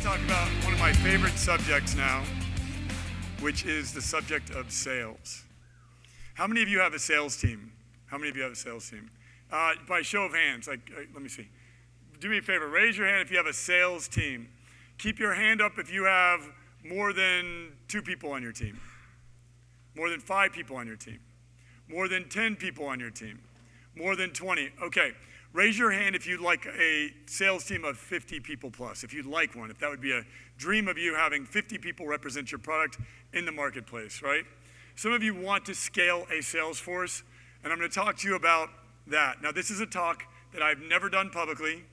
talk about one of my favorite subjects now, which is the subject of sales. How many of you have a sales team? How many of you have a sales team? By show of hands, let me see. Do me a favor, raise your hand if you have a sales team. Keep your hand up if you have more than 2 people on your team, more than 5 people on your team, more than 10 people on your team, more than 20. Okay, raise your hand if you'd like a sales team of 50 people plus, if you'd like one, if that would be a dream of you having 50 people represent your product in the marketplace, right? Some of you want to scale a sales force, and I'm going to talk to you about that. Now, this is a talk that I've never done publicly.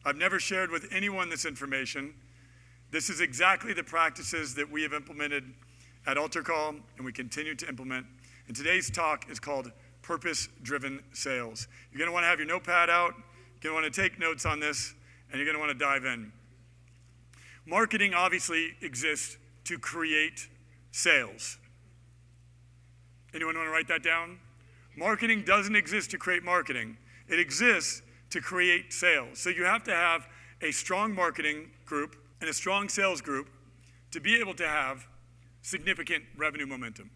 I've never shared with anyone this information. This is exactly the practices that we have implemented at AlterCall, and we continue to implement. And today's talk is called Purpose-Driven Sales. You're going to want to have your notepad out. You're going to want to take notes on this, and you're going to want to dive in. Marketing obviously exists to create sales. Anyone want to write that down? Marketing doesn't exist to create marketing. It exists to create sales. So you have to have a strong marketing group and a strong sales group to be able to have significant revenue momentum.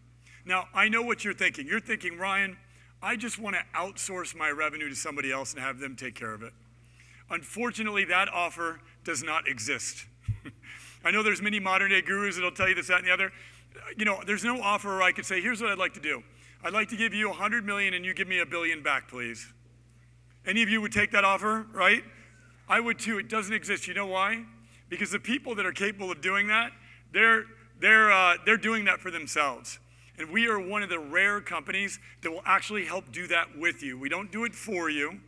Now, I know what you're thinking. You're thinking, Ryan, I just want to outsource my revenue to somebody else and have them take care of it. Unfortunately, that offer does not exist. I know there's many modern day gurus that'll tell you this, that, and the other. You know, there's no offer where I could say, here's what I'd like to do. I'd like to give you 100 million and you give me $1 billion back, please. Any of you would take that offer, right? I would too. It doesn't exist. You know why? Because the people that are capable of doing that, they're doing that for themselves. And we are one of the rare companies that will actually help do that with you. We don't do it for you,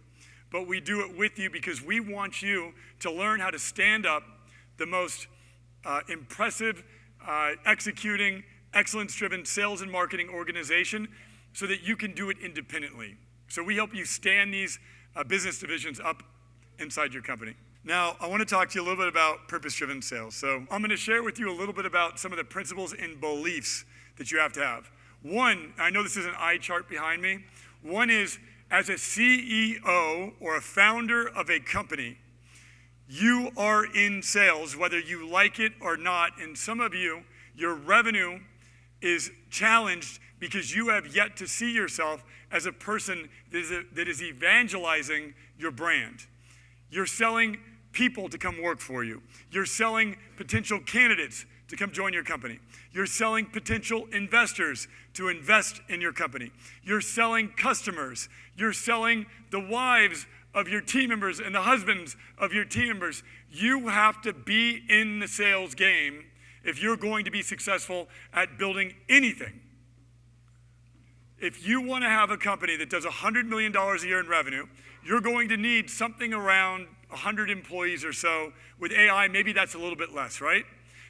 but we do it with you because we want you to learn how to stand up the most impressive, executing, excellence-driven sales and marketing organization so that you can do it independently. So we help you stand these business divisions up inside your company. Now, I want to talk to you a little bit about purpose-driven sales. So I'm going to share with you a little bit about some of the principles and beliefs that you have to have. One, I know this is an eye chart behind me. One is, as a CEO or a founder of a company, you are in sales, whether you like it or not. And some of you, your revenue is challenged because you have yet to see yourself as a person that is evangelizing your brand. You're selling people to come work for you. You're selling potential candidates to come join your company. You're selling potential investors to invest in your company. You're selling customers. You're selling the wives of your team members and the husbands of your team members. You have to be in the sales game if you're going to be successful at building anything. If you want to have a company that does $100 million a year in revenue, you're going to need something around 100 employees or so. With AI, maybe that's a little bit less, right?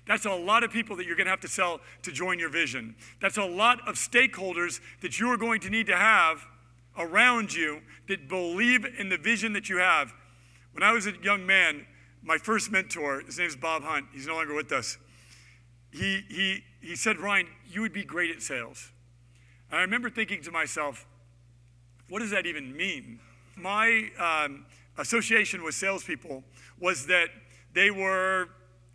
That's a lot of people that you're going to have to sell to join your vision. That's a lot of stakeholders that you are going to need to have around you that believe in the vision that you have. When I was a young man, my first mentor, his name is Bob Hunt, he's no longer with us. He said, Ryan, you would be great at sales. And I remember thinking to myself, what does that even mean? My association with salespeople was that they were,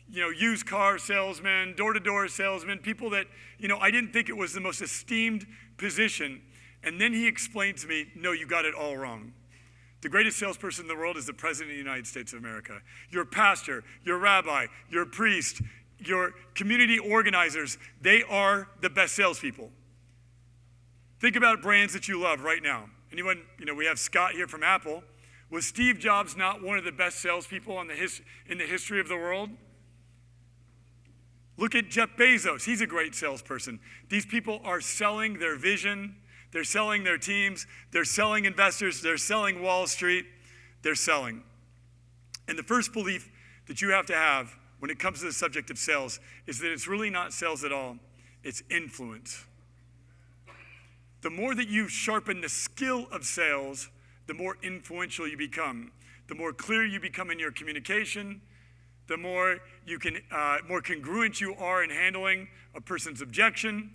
used car salesmen, door-to-door salesmen, people that, I didn't think it was the most esteemed position. And then he explained to me, no, you got it all wrong. The greatest salesperson in the world is the President of the United States of America. Your pastor, your rabbi, your priest, your community organizers, they are the best salespeople. Think about brands that you love right now. Anyone, we have Scott here from Apple. Was Steve Jobs not one of the best salespeople in the history of the world? Look at Jeff Bezos. He's a great salesperson. These people are selling their vision. They're selling their teams. They're selling investors. They're selling Wall Street. They're selling. And the first belief that you have to have when it comes to the subject of sales is that it's really not sales at all. It's influence. The more that you sharpen the skill of sales, the more influential you become. The more clear you become in your communication, the more more congruent you are in handling a person's objection,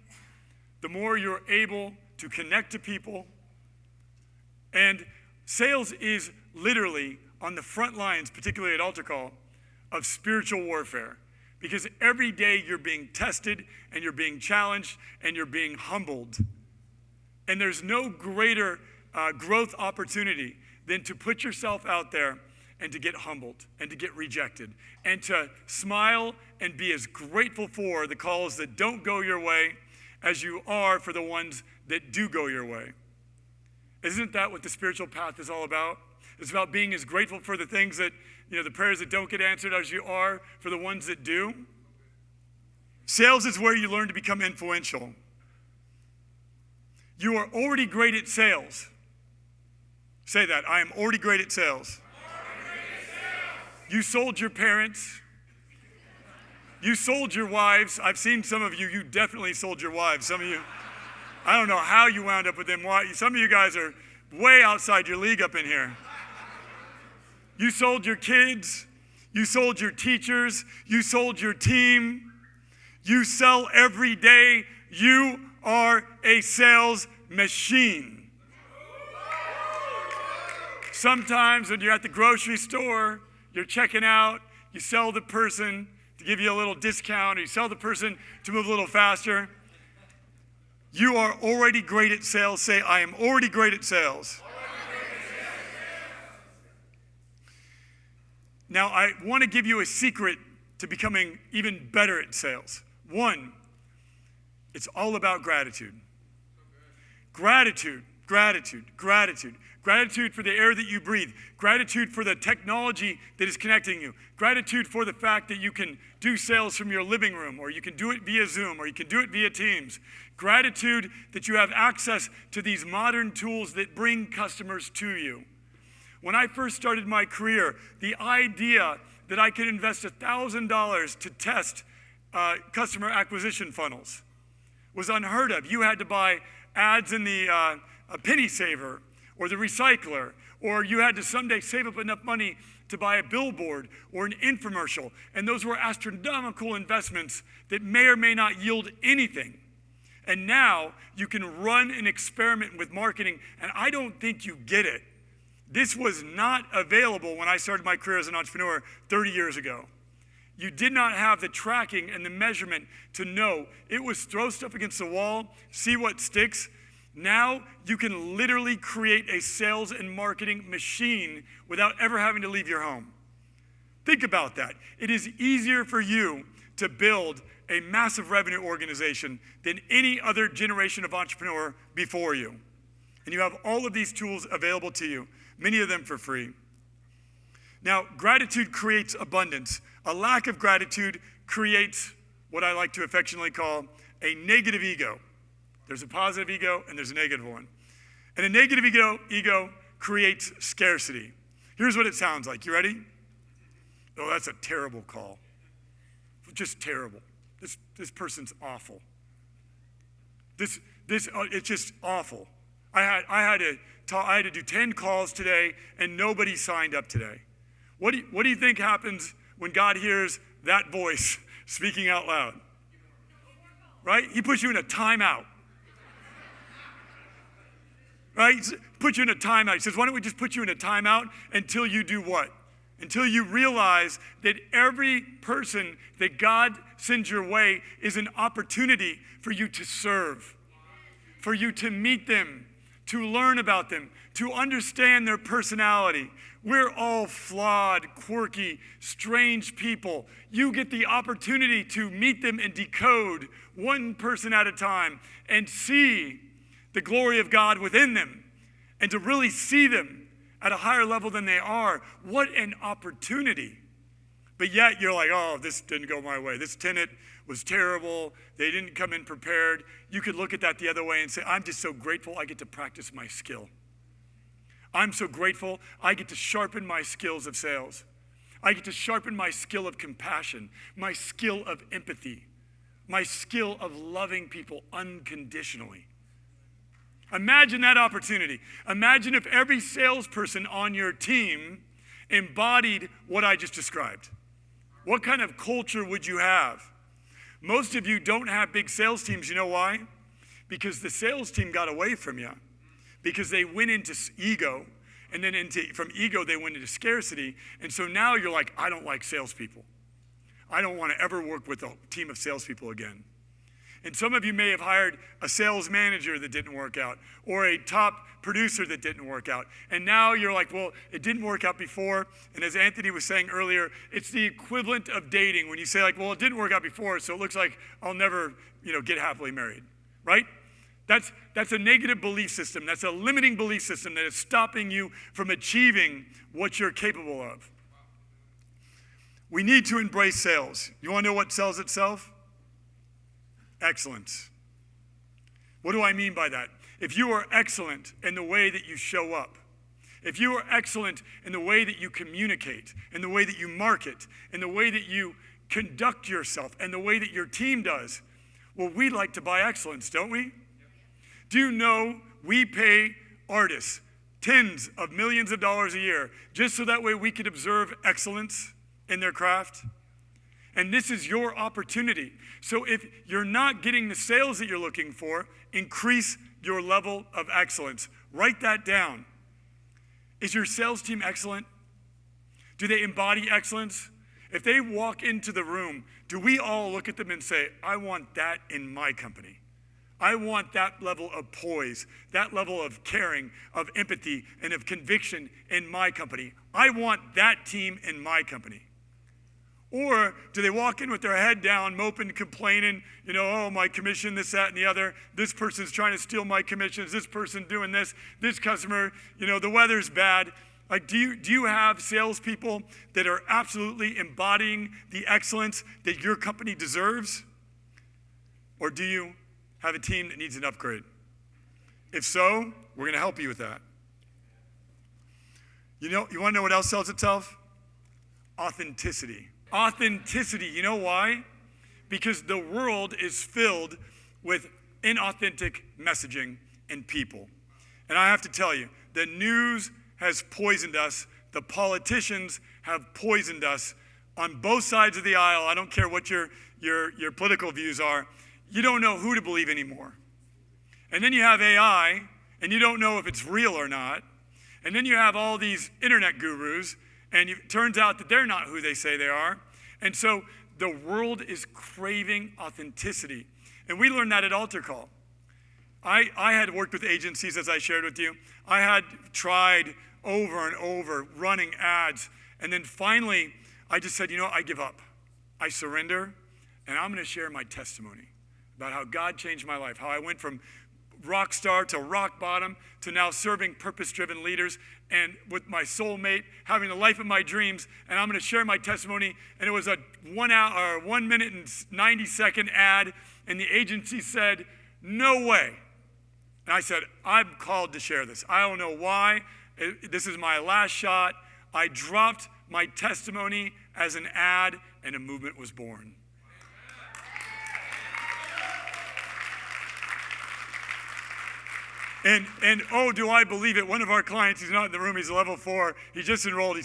the more you're able to connect to people. And sales is literally on the front lines, particularly at AlterCall, of spiritual warfare, because every day you're being tested and you're being challenged and you're being humbled. And there's no greater growth opportunity than to put yourself out there and to get humbled and to get rejected and to smile and be as grateful for the calls that don't go your way as you are for the ones that do go your way. Isn't that what the spiritual path is all about? It's about being as grateful for the things that, the prayers that don't get answered as you are for the ones that do. Sales is where you learn to become influential. You are already great at sales. Say that, I am already great at sales. You sold your parents. You sold your wives. I've seen some of you, you definitely sold your wives. Some of you, I don't know how you wound up with them. Some of you guys are way outside your league up in here. You sold your kids. You sold your teachers. You sold your team. You sell every day. You are a sales machine. Sometimes when you're at the grocery store, you're checking out, you sell the person to give you a little discount, or you sell the person to move a little faster. You are already great at sales. Say, I am already great at sales. Now, I want to give you a secret to becoming even better at sales. One, it's all about gratitude. Gratitude, gratitude, gratitude. Gratitude for the air that you breathe. Gratitude for the technology that is connecting you. Gratitude for the fact that you can do sales from your living room, or you can do it via Zoom, or you can do it via Teams. Gratitude that you have access to these modern tools that bring customers to you. When I first started my career, the idea that I could invest $1,000 to test customer acquisition funnels was unheard of. You had to buy ads in the a penny saver or the recycler, or you had to someday save up enough money to buy a billboard or an infomercial. And those were astronomical investments that may or may not yield anything. And now you can run an experiment with marketing, and I don't think you get it. This was not available when I started my career as an entrepreneur 30 years ago. You did not have the tracking and the measurement to know. It was throw stuff against the wall, see what sticks. Now you can literally create a sales and marketing machine without ever having to leave your home. Think about that. It is easier for you to build a massive revenue organization than any other generation of entrepreneur before you. And you have all of these tools available to you, many of them for free. Now, gratitude creates abundance. A lack of gratitude creates what I like to affectionately call a negative ego. There's a positive ego and there's a negative one. And a negative ego creates scarcity. Here's what it sounds like. You ready? Oh, that's a terrible call. Just terrible. This person's awful. It's just awful. I had to do 10 calls today and nobody signed up today. What do you think happens when God hears that voice speaking out loud? Right? He puts you in a timeout. Right? Put you in a timeout. He says, why don't we just put you in a timeout until you do what? Until you realize that every person that God sends your way is an opportunity for you to serve, for you to meet them, to learn about them, to understand their personality. We're all flawed, quirky, strange people. You get the opportunity to meet them and decode one person at a time and see the glory of God within them and to really see them at a higher level than they are. What an opportunity. But yet you're like, oh, this didn't go my way. This tenant was terrible. They didn't come in prepared. You could look at that the other way and say, I'm just so grateful I get to practice my skill. I'm so grateful I get to sharpen my skills of sales. I get to sharpen my skill of compassion, my skill of empathy, my skill of loving people unconditionally. Imagine that opportunity. Imagine if every salesperson on your team embodied what I just described. What kind of culture would you have? Most of you don't have big sales teams. You know why? Because the sales team got away from you. Because they went into ego And then from ego, they went into scarcity. And so now you're like, I don't like salespeople. I don't want to ever work with a team of salespeople again. And some of you may have hired a sales manager that didn't work out, or a top producer that didn't work out. And now you're like, well, it didn't work out before. And as Anthony was saying earlier, it's the equivalent of dating when you say like, well, it didn't work out before, so it looks like I'll never, get happily married, right? That's a negative belief system. That's a limiting belief system that is stopping you from achieving what you're capable of. We need to embrace sales. You want to know what sells itself? Excellence. What do I mean by that? If you are excellent in the way that you show up, if you are excellent in the way that you communicate, in the way that you market, in the way that you conduct yourself, and the way that your team does, well, we like to buy excellence, don't we? Do you know we pay artists tens of millions of dollars a year just so that way we could observe excellence in their craft? And this is your opportunity. So if you're not getting the sales that you're looking for, increase your level of excellence. Write that down. Is your sales team excellent? Do they embody excellence? If they walk into the room, do we all look at them and say, I want that in my company? I want that level of poise, that level of caring, of empathy, and of conviction in my company. I want that team in my company. Or do they walk in with their head down, moping, complaining, oh, my commission, this, that, and the other. This person's trying to steal my commissions. This person doing this. This customer, the weather's bad. Like, do you have salespeople that are absolutely embodying the excellence that your company deserves? Or do you have a team that needs an upgrade? If so, we're going to help you with that. You want to know what else sells itself? Authenticity. Authenticity. You know why? Because the world is filled with inauthentic messaging and people. And I have to tell you, the news has poisoned us. The politicians have poisoned us on both sides of the aisle. I don't care what your political views are. You don't know who to believe anymore. And then you have AI, and you don't know if it's real or not. And then you have all these internet gurus, and it turns out that they're not who they say they are. And so the world is craving authenticity. And we learned that at AlterCall. I had worked with agencies, as I shared with you. I had tried over and over running ads. And then finally, I just said, I give up. I surrender, and I'm going to share my testimony about how God changed my life, how I went from rock star to rock bottom to now serving purpose-driven leaders and with my soulmate, having the life of my dreams. And I'm going to share my testimony. And it was a 1 minute and 90-second ad. And the agency said, no way. And I said, I'm called to share this. I don't know why. This is my last shot. I dropped my testimony as an ad, and a movement was born. And oh, do I believe it? One of our clients, he's not in the room, he's a level 4. He just enrolled. He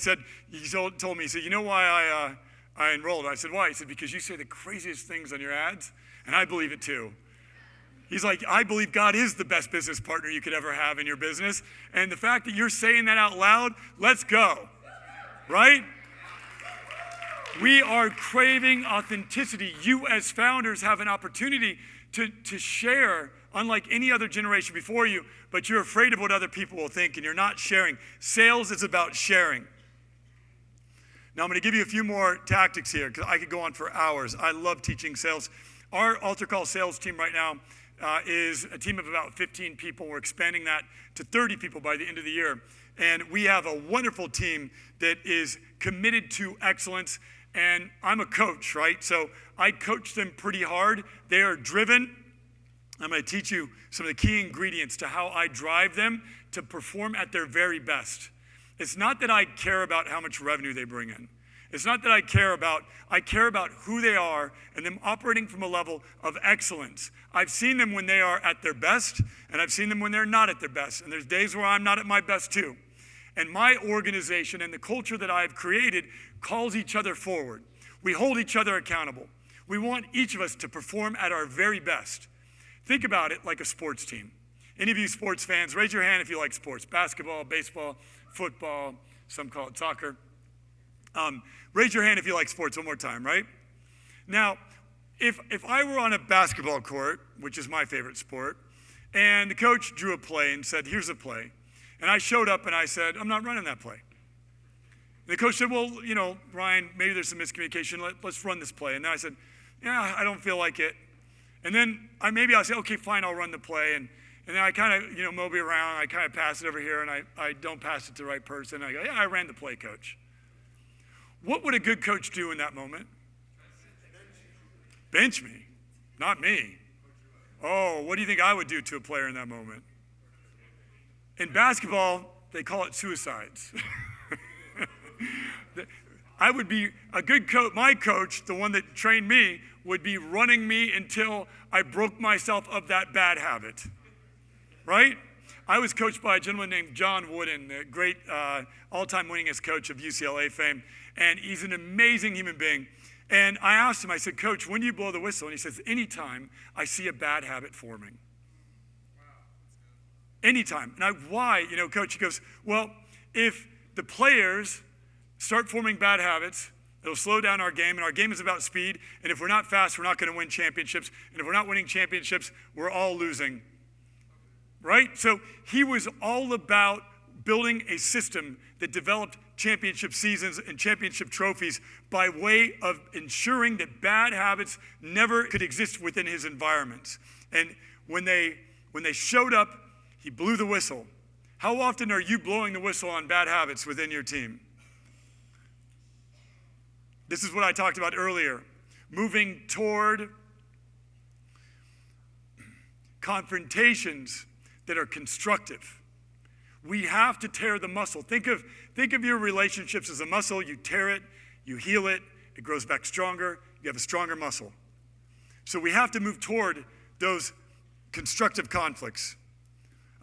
told me, he said, you know why I enrolled? I said, why? He said, because you say the craziest things on your ads, and I believe it too. He's like, I believe God is the best business partner you could ever have in your business. And the fact that you're saying that out loud, let's go. Right? We are craving authenticity. You as founders have an opportunity to share, unlike any other generation before you, but you're afraid of what other people will think and you're not sharing. Sales is about sharing. Now I'm going to give you a few more tactics here because I could go on for hours. I love teaching sales. Our AlterCall sales team right now is a team of about 15 people. We're expanding that to 30 people by the end of the year. And we have a wonderful team that is committed to excellence. And I'm a coach, right? So I coach them pretty hard. They are driven. I'm going to teach you some of the key ingredients to how I drive them to perform at their very best. It's not that I care about how much revenue they bring in. It's not that I care about who they are and them operating from a level of excellence. I've seen them when they are at their best, and I've seen them when they're not at their best. And there's days where I'm not at my best too. And my organization and the culture that I've created calls each other forward. We hold each other accountable. We want each of us to perform at our very best. Think about it like a sports team. Any of you sports fans, raise your hand if you like sports. Basketball, baseball, football, some call it soccer. Raise your hand if you like sports one more time, right? Now, if I were on a basketball court, which is my favorite sport, and the coach drew a play and said, here's a play, and I showed up and I said, I'm not running that play. And the coach said, well, Ryan, maybe there's some miscommunication. Let's run this play. And then I said, yeah, I don't feel like it. And then I'll say, okay, fine, I'll run the play. And then I kind of, mope around. I kind of pass it over here, and I don't pass it to the right person. I go, yeah, I ran the play, coach. What would a good coach do in that moment? Bench me, not me. Oh, what do you think I would do to a player in that moment? In basketball, they call it suicides. I would be a good coach. My coach, the one that trained me, would be running me until I broke myself of that bad habit, right? I was coached by a gentleman named John Wooden, the great all-time winningest coach of UCLA fame, and he's an amazing human being. And I asked him, I said, Coach, when do you blow the whistle? And he says, anytime I see a bad habit forming. Anytime. And why? Coach, he goes, well, if the players start forming bad habits, it'll slow down our game, and our game is about speed, and if we're not fast, we're not going to win championships, and if we're not winning championships, we're all losing, right? So he was all about building a system that developed championship seasons and championship trophies by way of ensuring that bad habits never could exist within his environments. And when they showed up, he blew the whistle. How often are you blowing the whistle on bad habits within your team? This is what I talked about earlier. Moving toward confrontations that are constructive. We have to tear the muscle. Think of your relationships as a muscle. You tear it, you heal it, it grows back stronger, you have a stronger muscle. So we have to move toward those constructive conflicts.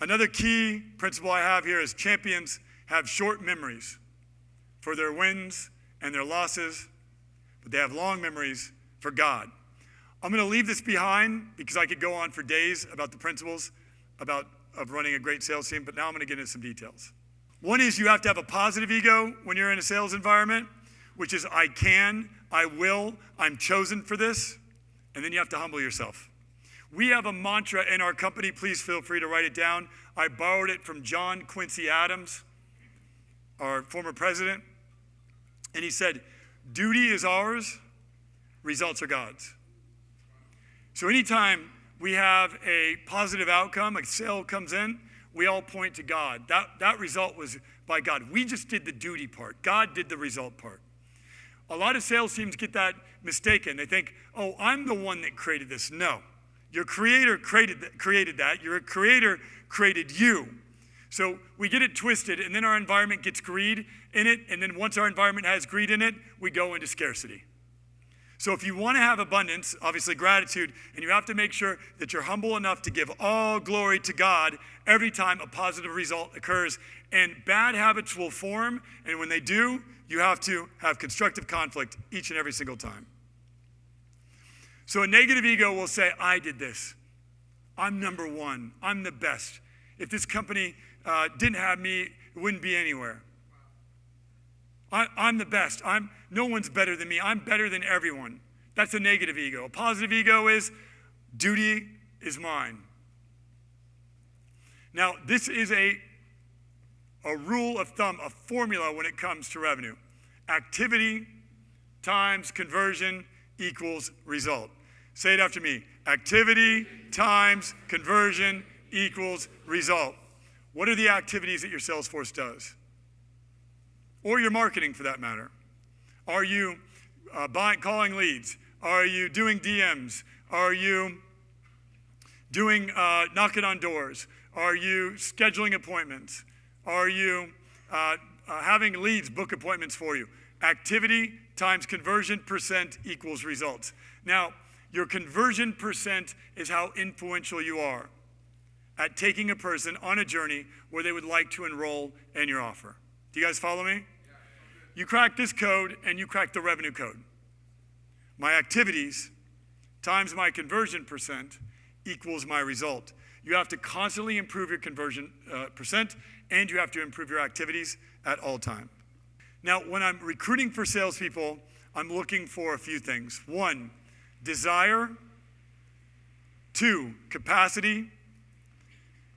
Another key principle I have here is champions have short memories for their wins and their losses, but they have long memories for God. I'm going to leave this behind because I could go on for days about the principles of running a great sales team, but now I'm going to get into some details. One is you have to have a positive ego when you're in a sales environment, which is I can, I will, I'm chosen for this, and then you have to humble yourself. We have a mantra in our company. Please feel free to write it down. I borrowed it from John Quincy Adams, our former president, and he said, duty is ours, results are God's. So anytime we have a positive outcome, a sale comes in, we all point to God. That result was by God. We just did the duty part. God did the result part. A lot of sales teams get that mistaken. They think, oh, I'm the one that created this. No. Your creator created that. Your creator created you. So we get it twisted, and then our environment gets greed in it, and then once our environment has greed in it, we go into scarcity. So if you want to have abundance, obviously gratitude, and you have to make sure that you're humble enough to give all glory to God every time a positive result occurs. And bad habits will form, and when they do, you have to have constructive conflict each and every single time. So a negative ego will say, I did this. I'm number one. I'm the best. If this company didn't have me, it wouldn't be anywhere. I'm the best. No one's better than me. I'm better than everyone. That's a negative ego. A positive ego is duty is mine. Now, this is a rule of thumb, a formula when it comes to revenue. Activity times conversion equals result. Say it after me. Activity times conversion equals result. What are the activities that your sales force does? Or your marketing, for that matter? Are you calling leads? Are you doing DMs? Are you doing knocking on doors? Are you scheduling appointments? Are you having leads book appointments for you? Activity times conversion percent equals results. Now, your conversion percent is how influential you are at taking a person on a journey where they would like to enroll in your offer. Do you guys follow me? You crack this code and you crack the revenue code. My activities times my conversion percent equals my result. You have to constantly improve your conversion percent, and you have to improve your activities at all time. Now, when I'm recruiting for salespeople, I'm looking for a few things. 1, desire. 2, capacity.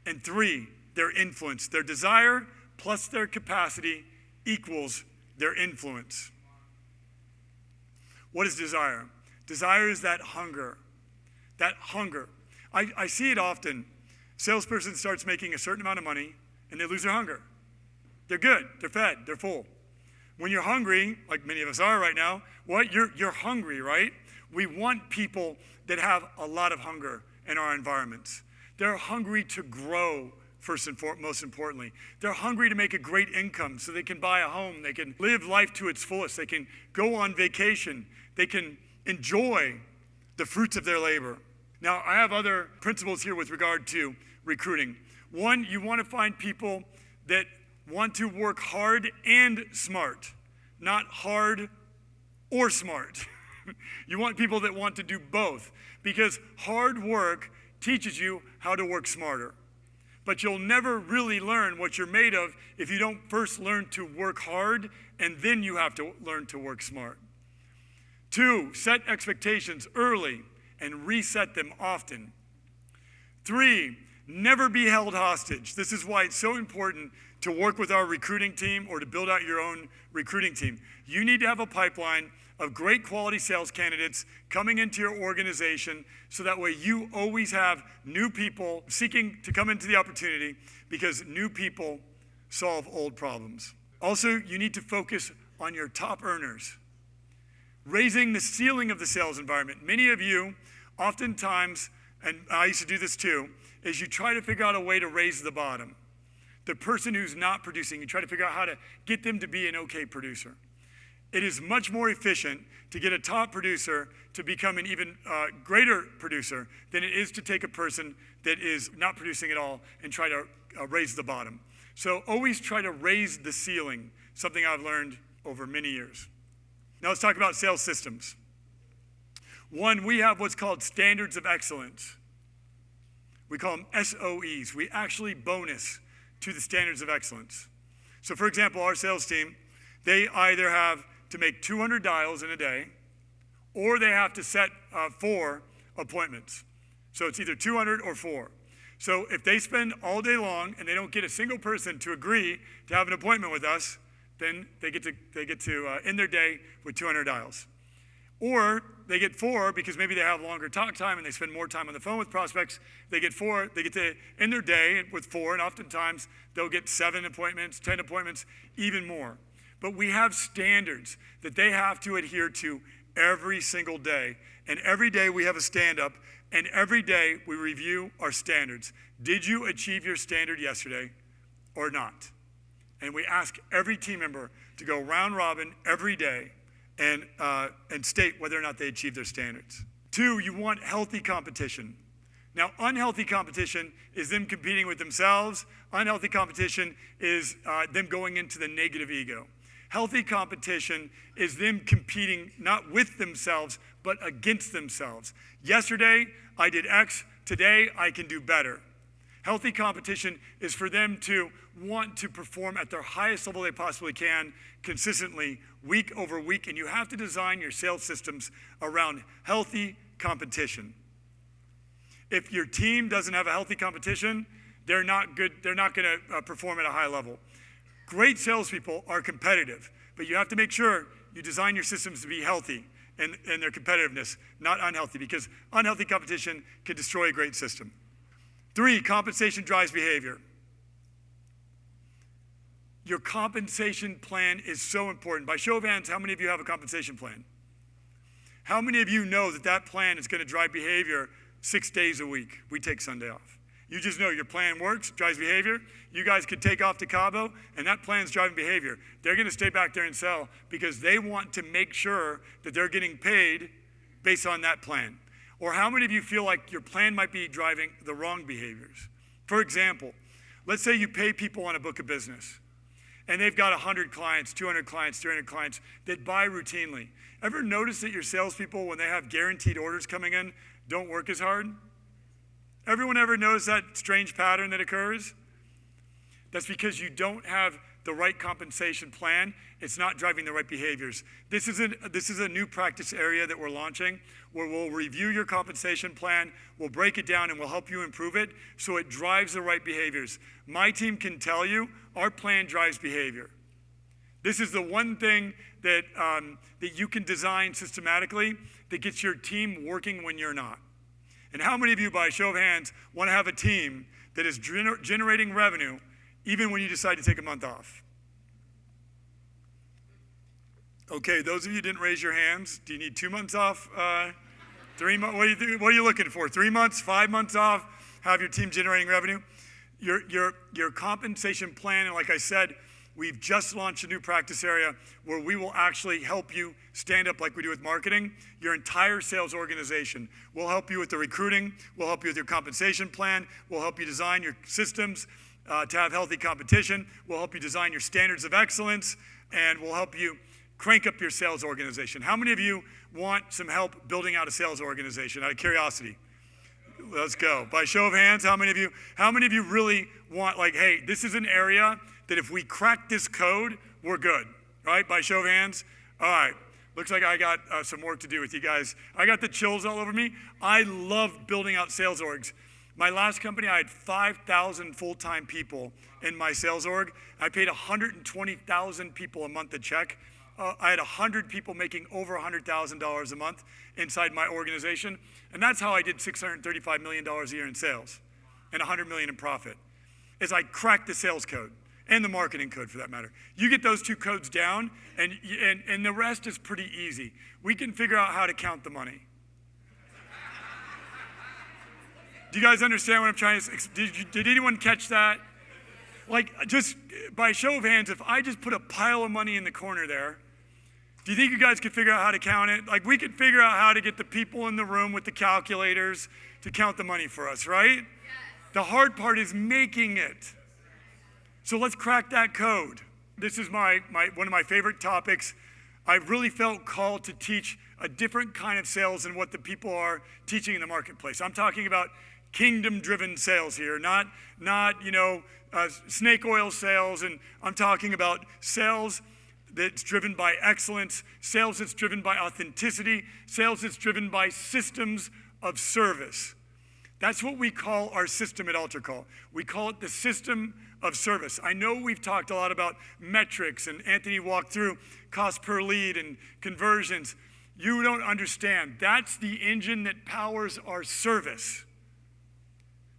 And 3, their influence. Their desire plus their capacity equals their influence. What is desire? Desire is that hunger. That hunger. I see it often. Salesperson starts making a certain amount of money and they lose their hunger. They're good, they're fed, they're full. When you're hungry, like many of us are right now, what? You're hungry, right? We want people that have a lot of hunger in our environments. They're hungry to grow, first and most importantly. They're hungry to make a great income so they can buy a home, they can live life to its fullest, they can go on vacation, they can enjoy the fruits of their labor. Now, I have other principles here with regard to recruiting. 1, you want to find people that want to work hard and smart, not hard or smart. You want people that want to do both, because hard work teaches you how to work smarter. But you'll never really learn what you're made of if you don't first learn to work hard, and then you have to learn to work smart. 2, set expectations early and reset them often. 3, never be held hostage. This is why it's so important to work with our recruiting team or to build out your own recruiting team. You need to have a pipeline of great quality sales candidates coming into your organization so that way you always have new people seeking to come into the opportunity, because new people solve old problems. Also, you need to focus on your top earners. Raising the ceiling of the sales environment. Many of you, oftentimes, and I used to do this too, is you try to figure out a way to raise the bottom. The person who's not producing, you try to figure out how to get them to be an okay producer. It is much more efficient to get a top producer to become an even greater producer than it is to take a person that is not producing at all and try to raise the bottom. So always try to raise the ceiling, something I've learned over many years. Now let's talk about sales systems. 1, we have what's called standards of excellence. We call them SOEs. We actually bonus to the standards of excellence. So for example, our sales team, they either have to make 200 dials in a day, or they have to set 4 appointments. So it's either 200 or 4. So if they spend all day long and they don't get a single person to agree to have an appointment with us, then they get to end their day with 200 dials. Or they get 4 because maybe they have longer talk time and they spend more time on the phone with prospects. They get 4, they get to end their day with 4, and oftentimes they'll get 7 appointments, 10 appointments, even more. But we have standards that they have to adhere to every single day. And every day we have a stand-up, and every day we review our standards. Did you achieve your standard yesterday or not? And we ask every team member to go round robin every day and state whether or not they achieve their standards. 2, you want healthy competition. Now, unhealthy competition is them competing with themselves. Unhealthy competition is them going into the negative ego. Healthy competition is them competing not with themselves, but against themselves. Yesterday, I did X. Today, I can do better. Healthy competition is for them to want to perform at their highest level they possibly can, consistently, week over week, and you have to design your sales systems around healthy competition. If your team doesn't have a healthy competition, they're not good. They're not going to perform at a high level. Great salespeople are competitive, but you have to make sure you design your systems to be healthy in their competitiveness, not unhealthy, because unhealthy competition can destroy a great system. 3, compensation drives behavior. Your compensation plan is so important. By show of hands, how many of you have a compensation plan? How many of you know that that plan is going to drive behavior 6 days a week? We take Sunday off. You just know your plan works, drives behavior. You guys could take off to Cabo, and that plan's driving behavior. They're going to stay back there and sell because they want to make sure that they're getting paid based on that plan. Or how many of you feel like your plan might be driving the wrong behaviors? For example, let's say you pay people on a book of business, and they've got 100 clients, 200 clients, 300 clients that buy routinely. Ever notice that your salespeople, when they have guaranteed orders coming in, don't work as hard? Everyone ever knows that strange pattern that occurs? That's because you don't have the right compensation plan. It's not driving the right behaviors. This is a new practice area that we're launching where we'll review your compensation plan, we'll break it down, and we'll help you improve it so it drives the right behaviors. My team can tell you our plan drives behavior. This is the one thing that you can design systematically that gets your team working when you're not. And how many of you, by a show of hands, want to have a team that is generating revenue even when you decide to take a month off? Okay, those of you who didn't raise your hands, do you need 2 months off? 3 months? What are you looking for? 3 months, 5 months off? Have your team generating revenue? Your compensation plan, and like I said, we've just launched a new practice area where we will actually help you stand up like we do with marketing, your entire sales organization. We'll help you with the recruiting. We'll help you with your compensation plan. We'll help you design your systems to have healthy competition. We'll help you design your standards of excellence, and we'll help you crank up your sales organization. How many of you want some help building out a sales organization out of curiosity? Let's go. By show of hands, how many of you really want, like, hey, this is an area that if we crack this code, we're good, right? By show of hands? All right. Looks like I got some work to do with you guys. I got the chills all over me. I love building out sales orgs. My last company, I had 5,000 full-time people in my sales org. I paid 120,000 people a month a check. I had 100 people making over $100,000 a month inside my organization. And that's how I did $635 million a year in sales and $100 million in profit, is I cracked the sales code and the marketing code for that matter. You get those two codes down and the rest is pretty easy. We can figure out how to count the money. Do you guys understand what I'm trying to say? Did anyone catch that? Like, just by show of hands, if I just put a pile of money in the corner there, do you think you guys could figure out how to count it? Like, we could figure out how to get the people in the room with the calculators to count the money for us, right? Yes. The hard part is making it. So let's crack that code. This is one of my favorite topics. I really felt called to teach a different kind of sales than what the people are teaching in the marketplace. I'm talking about kingdom-driven sales here, not snake oil sales, and I'm talking about sales that's driven by excellence, sales that's driven by authenticity, sales that's driven by systems of service. That's what we call our system at AlterCall. We call it the system of service. I know we've talked a lot about metrics, and Anthony walked through cost per lead and conversions. You don't understand. That's the engine that powers our service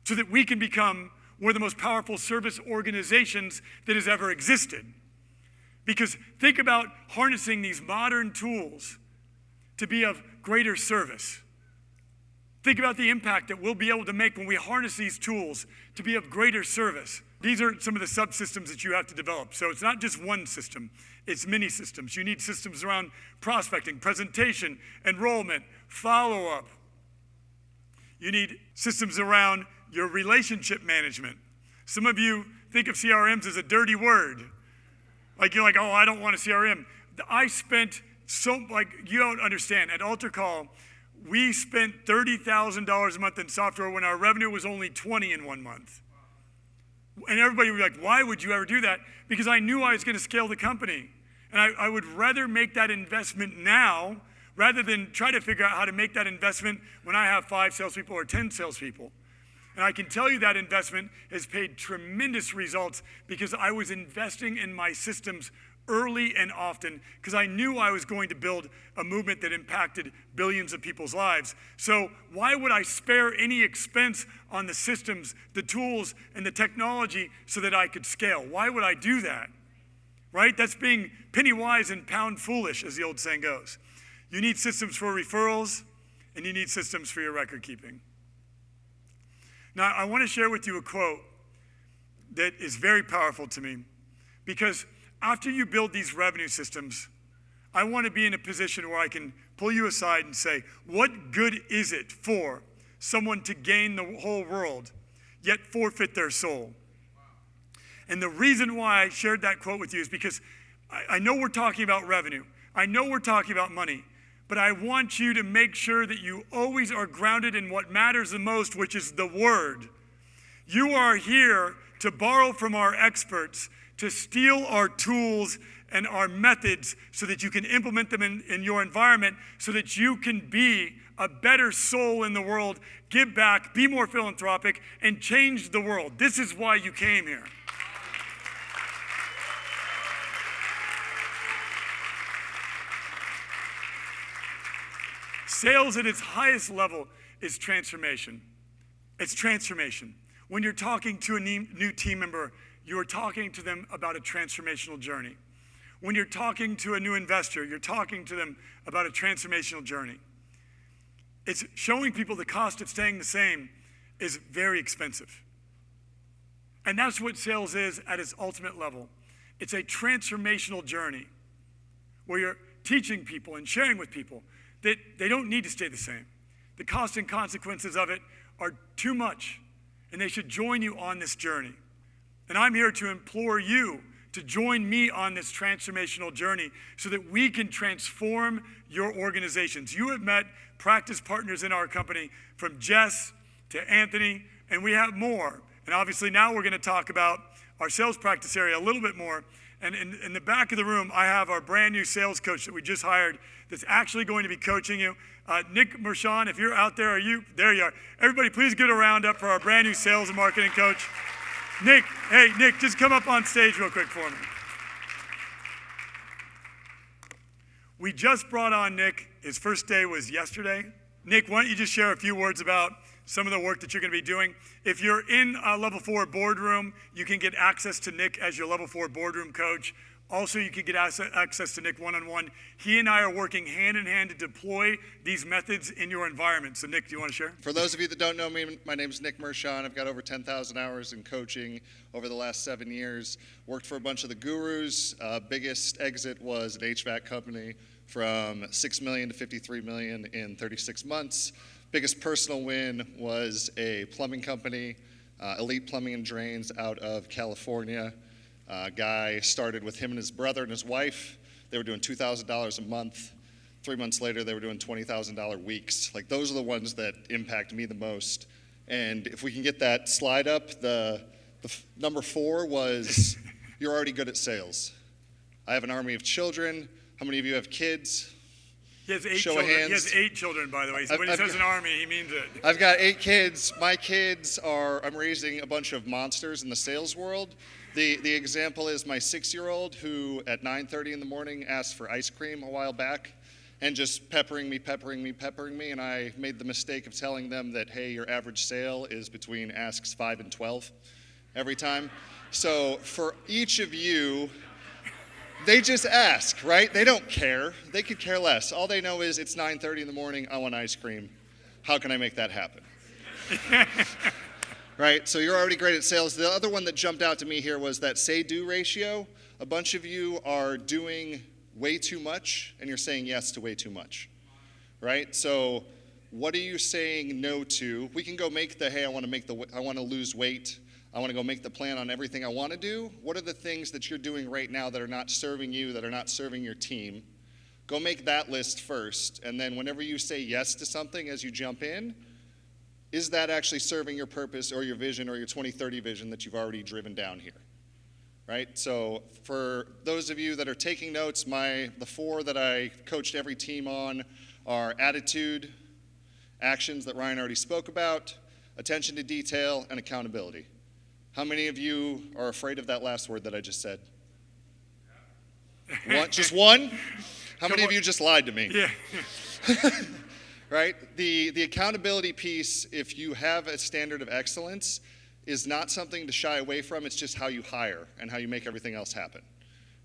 so that we can become one of the most powerful service organizations that has ever existed. Because think about harnessing these modern tools to be of greater service. Think about the impact that we'll be able to make when we harness these tools to be of greater service. These are some of the subsystems that you have to develop. So it's not just one system, it's many systems. You need systems around prospecting, presentation, enrollment, follow-up. You need systems around your relationship management. Some of you think of CRMs as a dirty word. Like, you're like, oh, I don't want a CRM. You don't understand. At AlterCall, we spent $30,000 a month in software when our revenue was only 20 in 1 month. And everybody would be like, why would you ever do that? Because I knew I was going to scale the company. And I would rather make that investment now rather than try to figure out how to make that investment when I have 5 salespeople or 10 salespeople. And I can tell you that investment has paid tremendous results because I was investing in my systems early and often because I knew I was going to build a movement that impacted billions of people's lives. So why would I spare any expense on the systems, the tools, and the technology so that I could scale? Why would I do that? Right? That's being penny wise and pound foolish, as the old saying goes. You need systems for referrals, and you need systems for your record keeping. Now, I want to share with you a quote that is very powerful to me because after you build these revenue systems, I want to be in a position where I can pull you aside and say, what good is it for someone to gain the whole world, yet forfeit their soul? And the reason why I shared that quote with you is because I know we're talking about revenue. I know we're talking about money. but I want you to make sure that you always are grounded in what matters the most, which is the Word. You are here to borrow from our experts, to steal our tools and our methods so that you can implement them in your environment, so that you can be a better soul in the world, give back, be more philanthropic, and change the world. This is why you came here. Sales at its highest level is transformation. It's transformation. When you're talking to a new team member, you're talking to them about a transformational journey. When you're talking to a new investor, you're talking to them about a transformational journey. It's showing people the cost of staying the same is very expensive. And that's what sales is at its ultimate level. It's a transformational journey where you're teaching people and sharing with people that they don't need to stay the same. The cost and consequences of it are too much, and they should join you on this journey. And I'm here to implore you to join me on this transformational journey so that we can transform your organizations. You have met practice partners in our company, from Jess to Anthony, and we have more. And obviously now we're going to talk about our sales practice area a little bit more. And in the back of the room, I have our brand new sales coach that we just hired that's actually going to be coaching you. Nick Mershon, if you're out there, there you are. Everybody, please give a round up for our brand new sales and marketing coach. Nick, hey, Nick, just come up on stage real quick for me. We just brought on Nick. His first day was yesterday. Nick, why don't you just share a few words about some of the work that you're going to be doing. If you're in a level 4 boardroom, you can get access to Nick as your level 4 boardroom coach. Also, you can get access to Nick one-on-one. He and I are working hand in hand to deploy these methods in your environment. So Nick, do you want to share? For those of you that don't know me, my name is Nick Mershon. I've got over 10,000 hours in coaching over the last 7 years. Worked for a bunch of the gurus. Biggest exit was an HVAC company from $6 million to $53 million in 36 months. Biggest personal win was a plumbing company, Elite Plumbing and Drains out of California. Guy started with him and his brother and his wife. They were doing $2,000 a month. 3 months later, they were doing $20,000 weeks. Like, those are the ones that impact me the most. And if we can get that slide up, the number 4 was you're already good at sales. I have an army of children. How many of you have kids? He has 8 Show children. of hands. He has 8 children, by the way. So when he says an army, he means it. I've got 8 kids. My kids are, I'm raising a bunch of monsters in the sales world. The example is my 6-year-old who at 9:30 in the morning asked for ice cream a while back and just peppering me. And I made the mistake of telling them that, hey, your average sale is between asks 5 and 12 every time. So for each of you, they just ask, right? They don't care. They could care less. All they know is it's 9:30 in the morning, I want ice cream. How can I make that happen? Right? So you're already great at sales. The other one that jumped out to me here was that say-do ratio. A bunch of you are doing way too much, and you're saying yes to way too much, right? So what are you saying no to? We can go make the, hey, I want to lose weight. I want to go make the plan on everything I want to do. What are the things that you're doing right now that are not serving you, that are not serving your team? Go make that list first, and then whenever you say yes to something as you jump in, is that actually serving your purpose or your vision or your 2030 vision that you've already driven down here, right? So for those of you that are taking notes, the 4 that I coached every team on are attitude, actions that Ryan already spoke about, attention to detail, and accountability. How many of you are afraid of that last word that I just said? One, just one? How many of you just lied to me? Yeah. Right? The accountability piece, if you have a standard of excellence, is not something to shy away from. It's just how you hire and how you make everything else happen.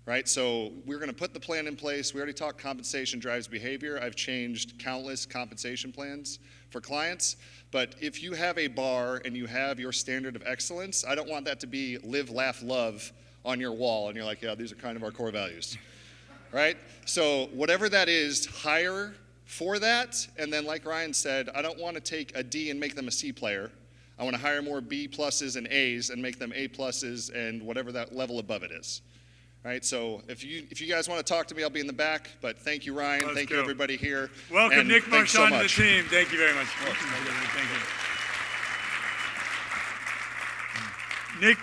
Right? So we're going to put the plan in place. We already talked compensation drives behavior. I've changed countless compensation plans for clients. But if you have a bar and you have your standard of excellence, I don't want that to be live, laugh, love on your wall. And you're like, yeah, these are kind of our core values. Right? So whatever that is, hire for that. And then like Ryan said, I don't want to take a D and make them a C player. I want to hire more B pluses and A's and make them A pluses and whatever that level above it is. Right, so if you guys want to talk to me, I'll be in the back. But thank you, Ryan. Thank you, everybody here. Welcome, and Nick Mershon, to the much. team. Thank you very much. Thank you. Nick,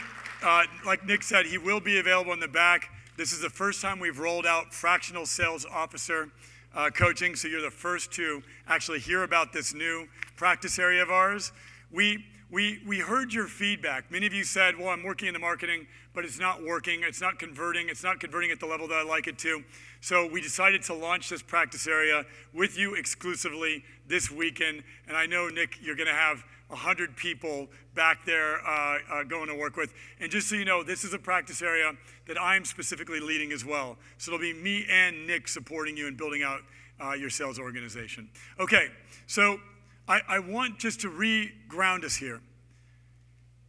like Nick said, he will be available in the back. This is the first time we've rolled out fractional sales officer coaching, so you're the first to actually hear about this new practice area of ours. We heard your feedback. Many of you said, well, I'm working in the marketing, but it's not working. It's not converting. It's not converting at the level that I like it to. So we decided to launch this practice area with you exclusively this weekend. And I know, Nick, you're going to have 100 people back there going to work with. And just so you know, this is a practice area that I'm specifically leading as well. So it'll be me and Nick supporting you in building out your sales organization. Okay, so I want just to re-ground us here.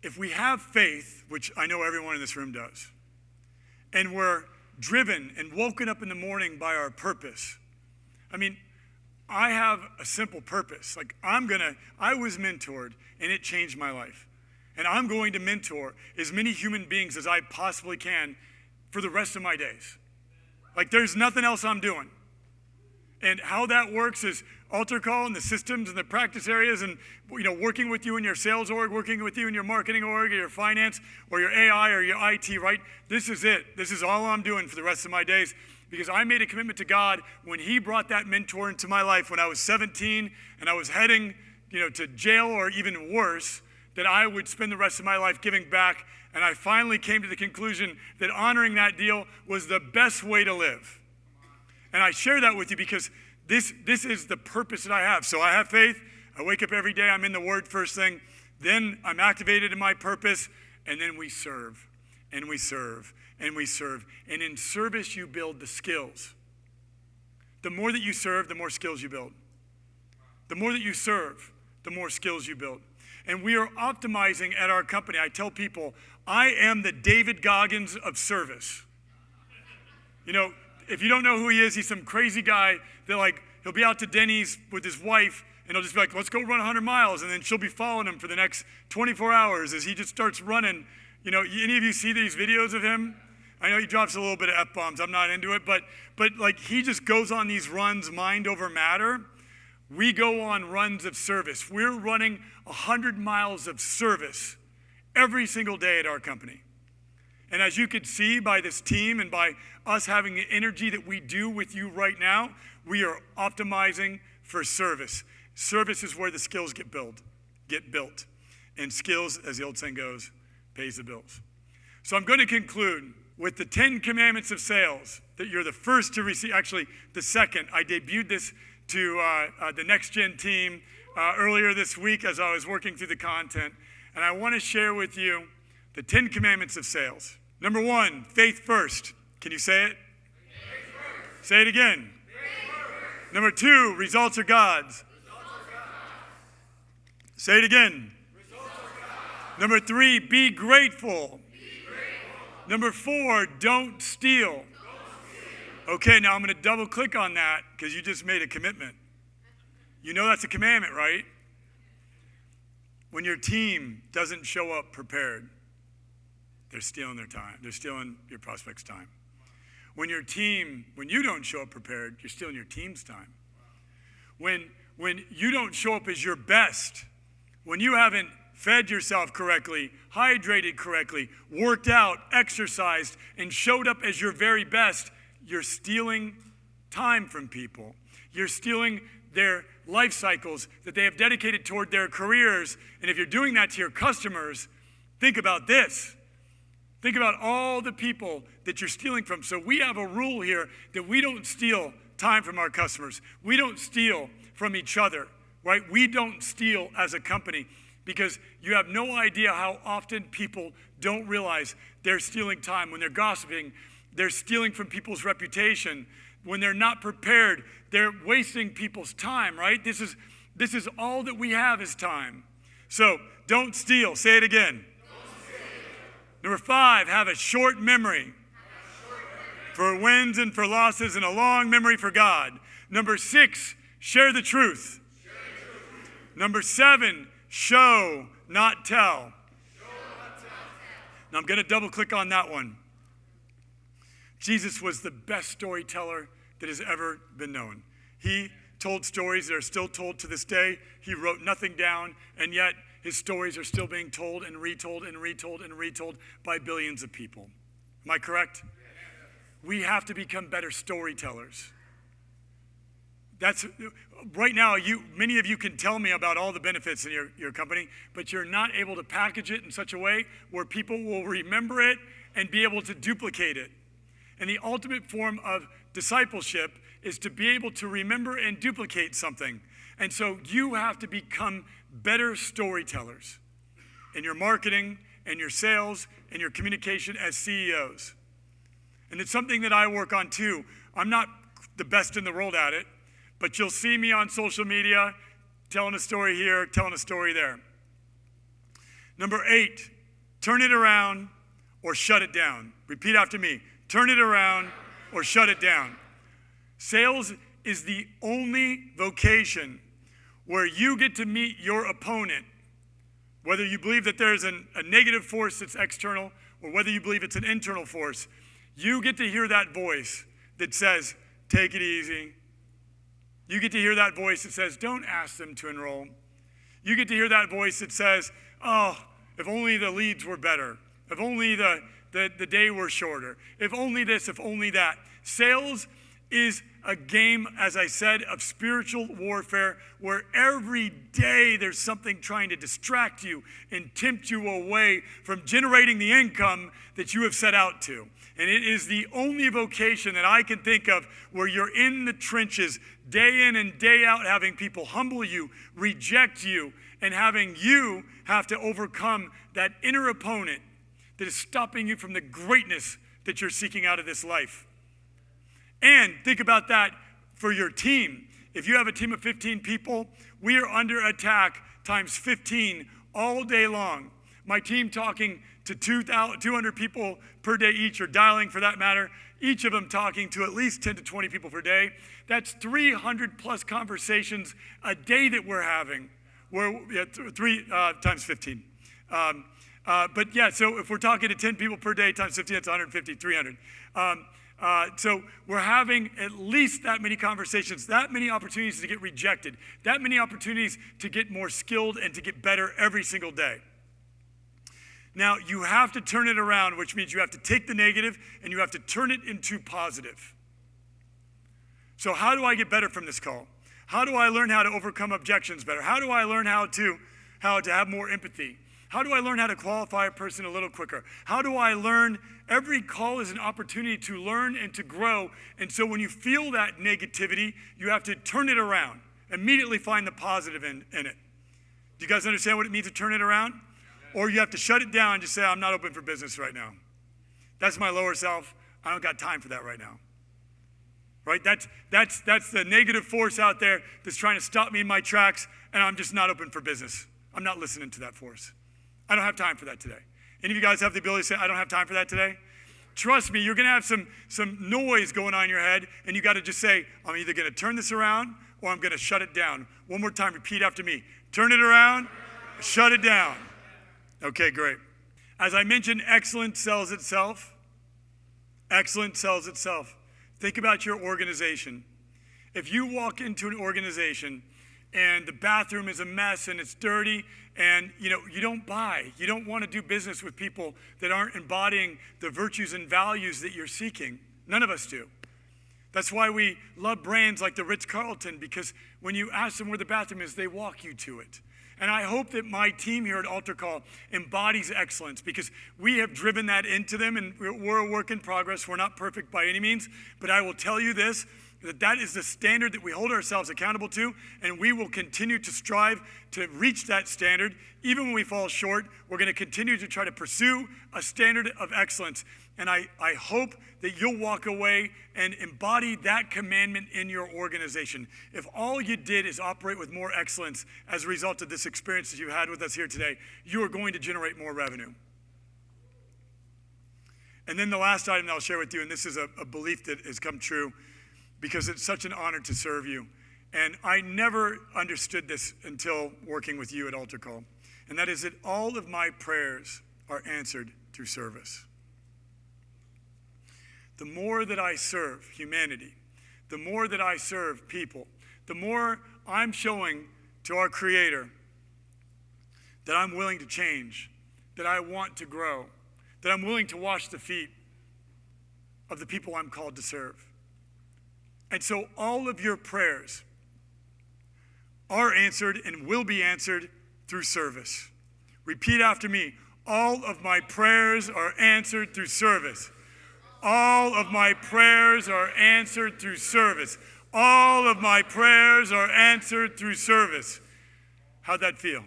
If we have faith, which I know everyone in this room does, and we're driven and woken up in the morning by our purpose. I mean, I have a simple purpose. Like I was mentored and it changed my life. And I'm going to mentor as many human beings as I possibly can for the rest of my days. Like there's nothing else I'm doing. And how that works is AlterCall and the systems and the practice areas and working with you in your sales org, working with you in your marketing org, or your finance, or your AI, or your IT, right? This is it. This is all I'm doing for the rest of my days because I made a commitment to God when he brought that mentor into my life when I was 17 and I was heading to jail or even worse, that I would spend the rest of my life giving back. And I finally came to the conclusion that honoring that deal was the best way to live. And I share that with you because this is the purpose that I have. So I have faith. I wake up every day. I'm in the Word first thing. Then I'm activated in my purpose. And then we serve. And we serve. And we serve. And in service, you build the skills. The more that you serve, the more skills you build. The more that you serve, the more skills you build. And we are optimizing at our company. I tell people, I am the David Goggins of service. If you don't know who he is, he's some crazy guy that he'll be out to Denny's with his wife and he'll just be like, let's go run 100 miles. And then she'll be following him for the next 24 hours as he just starts running. Any of you see these videos of him? I know he drops a little bit of F-bombs. I'm not into it, but he just goes on these runs, mind over matter. We go on runs of service. We're running 100 miles of service every single day at our company. And as you can see by this team and by us having the energy that we do with you right now, we are optimizing for service. Service is where the skills get built. And skills, as the old saying goes, pays the bills. So I'm going to conclude with the 10 commandments of sales that you're the first to receive. Actually, the second. I debuted this to the Next Gen team earlier this week as I was working through the content. And I want to share with you the 10 commandments of sales. Number 1, faith first. Can you say it? Faith first. Say it again. Faith first. Number 2, results are God's. Results are God's. Say it again. Results are God's. Number 3, be grateful. Be grateful. Number 4, don't steal. Okay, now I'm going to double click on that because you just made a commitment. You know that's a commandment, right? When your team doesn't show up prepared, they're stealing their time. They're stealing your prospect's time. When you don't show up prepared, you're stealing your team's time. When you don't show up as your best, when you haven't fed yourself correctly, hydrated correctly, worked out, exercised, and showed up as your very best, you're stealing time from people. You're stealing their life cycles that they have dedicated toward their careers. And if you're doing that to your customers, think about this. Think about all the people that you're stealing from. So we have a rule here that we don't steal time from our customers. We don't steal from each other, right? We don't steal as a company because you have no idea how often people don't realize they're stealing time. When they're gossiping, they're stealing from people's reputation. When they're not prepared, they're wasting people's time, right? This is all that we have is time. So don't steal. Say it again. Number 5, have a short memory for wins and for losses and a long memory for God. Number 6, share the truth. Number 7, show, not tell. Now I'm going to double click on that one. Jesus was the best storyteller that has ever been known. He told stories that are still told to this day. He wrote nothing down, and yet his stories are still being told and retold and retold and retold by billions of people. Am I correct? We have to become better storytellers. That's right now, many of you can tell me about all the benefits in your company, but you're not able to package it in such a way where people will remember it and be able to duplicate it. And the ultimate form of discipleship is to be able to remember and duplicate something. And so you have to become better storytellers in your marketing and your sales and your communication as CEOs. And it's something that I work on too. I'm not the best in the world at it, but you'll see me on social media telling a story here, telling a story there. Number 8, turn it around or shut it down. Repeat after me. Turn it around or shut it down. Sales is the only vocation where you get to meet your opponent, whether you believe that there's a negative force that's external or whether you believe it's an internal force. You get to hear that voice that says, take it easy. You get to hear that voice that says, don't ask them to enroll. You get to hear that voice that says, oh, if only the leads were better. If only the day were shorter. If only this, if only that. Sales is a game, as I said, of spiritual warfare where every day there's something trying to distract you and tempt you away from generating the income that you have set out to. And it is the only vocation that I can think of where you're in the trenches day in and day out, having people humble you, reject you, and having you have to overcome that inner opponent that is stopping you from the greatness that you're seeking out of this life. And think about that for your team. If you have a team of 15 people, we are under attack times 15 all day long. My team talking to 200 people per day each, or dialing for that matter, each of them talking to at least 10 to 20 people per day. That's 300 plus conversations a day that we're having. Three times 15. But yeah, so if we're talking to 10 people per day times 15, that's 150, 300. So we're having at least that many conversations, that many opportunities to get rejected, that many opportunities to get more skilled and to get better every single day. Now, you have to turn it around, which means you have to take the negative and you have to turn it into positive. So how do I get better from this call? How do I learn how to overcome objections better? How do I learn how to have more empathy? How do I learn how to qualify a person a little quicker? How do I learn? Every call is an opportunity to learn and to grow. And so when you feel that negativity, you have to turn it around. Immediately find the positive in it. Do you guys understand what it means to turn it around? Or you have to shut it down and just say, I'm not open for business right now. That's my lower self. I don't got time for that right now. Right? That's the negative force out there that's trying to stop me in my tracks, and I'm just not open for business. I'm not listening to that force. I don't have time for that today. Any of you guys have the ability to say, I don't have time for that today? Trust me, you're going to have some noise going on in your head, and you got to just say, I'm either going to turn this around or I'm going to shut it down. One more time, repeat after me. Turn it around, shut it down. Okay, great. As I mentioned, excellence sells itself. Excellence sells itself. Think about your organization. If you walk into an organization and the bathroom is a mess and it's dirty and you don't buy, you don't want to do business with people that aren't embodying the virtues and values that you're seeking. None of us do. That's why we love brands like the Ritz-Carlton, because when you ask them where the bathroom is, they walk you to it. And I hope that my team here at AlterCall embodies excellence, because we have driven that into them, and we're a work in progress. We're not perfect by any means, but I will tell you this, that is the standard that we hold ourselves accountable to, and we will continue to strive to reach that standard. Even when we fall short, we're going to continue to try to pursue a standard of excellence. And I hope that you'll walk away and embody that commandment in your organization. If all you did is operate with more excellence as a result of this experience that you had with us here today, you are going to generate more revenue. And then the last item that I'll share with you, and this is a belief that has come true because it's such an honor to serve you. And I never understood this until working with you at AlterCall. And that is that all of my prayers are answered through service. the more that I serve humanity, the more that I serve people, the more I'm showing to our Creator that I'm willing to change, that I want to grow, that I'm willing to wash the feet of the people I'm called to serve. And so all of your prayers are answered and will be answered through service. Repeat after me. All of my prayers are answered through service. All of my prayers are answered through service. All of my prayers are answered through service. How'd that feel?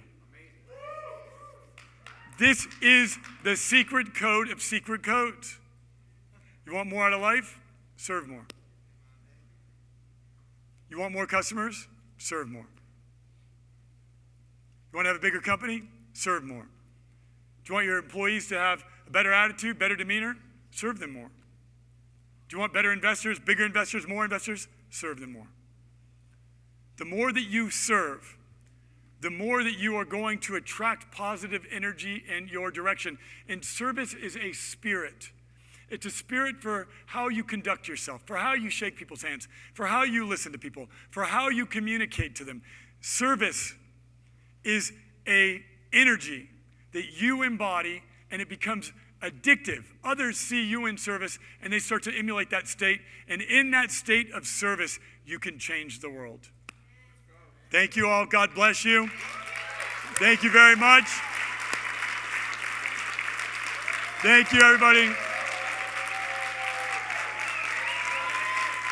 This is the secret code of secret codes. You want more out of life? Serve more. You want more customers? Serve more. You want to have a bigger company? Serve more. Do you want your employees to have a better attitude, better demeanor? Serve them more. Do you want better investors, bigger investors, more investors? Serve them more. The more that you serve, the more that you are going to attract positive energy in your direction. And service is a spirit. It's a spirit for how you conduct yourself, for how you shake people's hands, for how you listen to people, for how you communicate to them. Service is an energy that you embody, and it becomes addictive. Others see you in service, and they start to emulate that state. And in that state of service, you can change the world. Thank you all. God bless you. Thank you very much. Thank you, everybody.